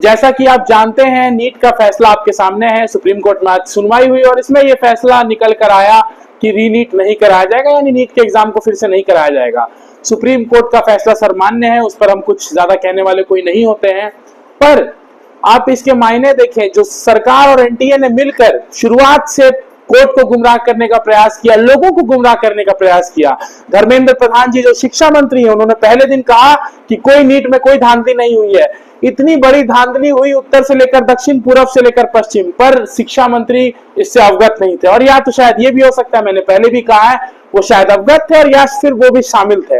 जैसा कि आप जानते हैं, नीट का फैसला आपके सामने है। सुप्रीम कोर्ट में आज सुनवाई हुई और इसमें यह फैसला निकल कर आया कि रीनीट नहीं कराया जाएगा, यानी नीट के एग्जाम को फिर से नहीं कराया जाएगा। सुप्रीम कोर्ट का फैसला सर्वमान्य है, उस पर हम कुछ ज्यादा कहने वाले कोई नहीं होते हैं। पर आप इसके मायने देखें, जो सरकार और एनटीए ने मिलकर शुरुआत से कोर्ट को गुमराह करने का प्रयास किया, लोगों को गुमराह करने का प्रयास किया। धर्मेंद्र प्रधान जी जो शिक्षा मंत्री हैं, उन्होंने पहले दिन कहा कि कोई नीट में कोई धांधली नहीं हुई है। इतनी बड़ी धांधली हुई उत्तर से लेकर दक्षिण, पूर्व से लेकर पश्चिम, पर शिक्षा मंत्री इससे अवगत नहीं थे। और या तो शायद ये भी हो सकता है, मैंने पहले भी कहा है, वो शायद अवगत थे और या फिर वो भी शामिल थे।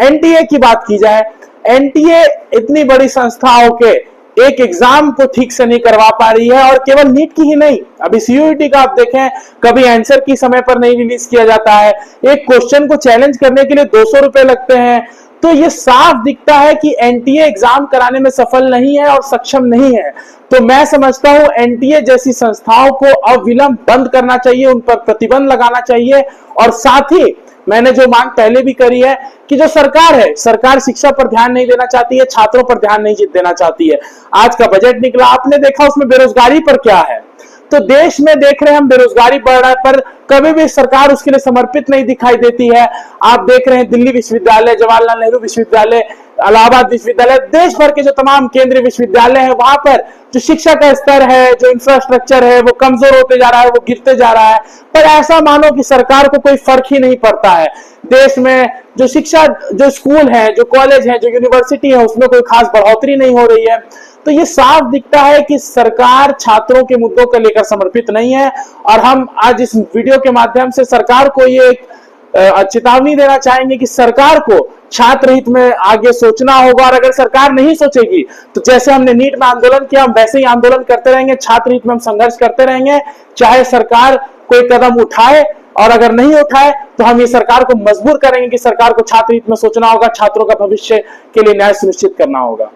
एनटीए की बात की जाए, एनटीए इतनी बड़ी संस्था होके एक एग्जाम को ठीक से नहीं करवा पा रही है, और केवल नीट की ही नहीं, अभी सीयूईटी का आप देखें, कभी आंसर की समय पर नहीं रिलीज किया जाता है। एक क्वेश्चन को चैलेंज करने के लिए 200 रुपए लगते हैं। तो ये साफ दिखता है कि एनटीए एग्जाम कराने में सफल नहीं है और सक्षम नहीं है। तो मैं समझता हूं एनटीए जैसी संस्थाओं को अविलंब बंद करना चाहिए, उन पर प्रतिबंध लगाना चाहिए। और साथ ही मैंने जो मांग पहले भी करी है कि जो सरकार है, सरकार शिक्षा पर ध्यान नहीं देना चाहती है, छात्रों पर ध्यान नहीं देना चाहती है। आज का बजट निकला, आपने देखा उसमें बेरोजगारी पर क्या है। तो देश में देख रहे हैं हम, बेरोजगारी बढ़ रहा है, पर कभी भी सरकार उसके लिए समर्पित नहीं दिखाई देती है। आप देख रहे हैं दिल्ली विश्वविद्यालय, जवाहरलाल नेहरू विश्वविद्यालय, इलाहाबाद विश्वविद्यालय, देश भर के जो तमाम केंद्रीय विश्वविद्यालय हैं, वहां पर जो शिक्षा का स्तर है, जो इंफ्रास्ट्रक्चर है, वो कमजोर होते जा रहा है, वो गिरते जा रहा है। पर ऐसा मानो कि सरकार को कोई फर्क ही नहीं पड़ता है। देश में जो शिक्षा, जो स्कूल है, जो कॉलेज है, जो यूनिवर्सिटी है, उसमें कोई खास बढ़ोतरी नहीं हो रही है। तो ये साफ दिखता है कि सरकार छात्रों के मुद्दों को लेकर समर्पित नहीं है। और हम आज इस वीडियो के माध्यम से सरकार को ये चेतावनी देना चाहेंगे कि सरकार को छात्र हित में आगे सोचना होगा। और अगर सरकार नहीं सोचेगी तो जैसे हमने नीट में आंदोलन किया, हम वैसे ही आंदोलन करते रहेंगे, छात्र हित में हम संघर्ष करते रहेंगे, चाहे सरकार कोई कदम उठाए। और अगर नहीं उठाए तो हम ये सरकार को मजबूर करेंगे कि सरकार को छात्र हित में सोचना होगा, छात्रों का भविष्य के लिए न्याय सुनिश्चित करना होगा।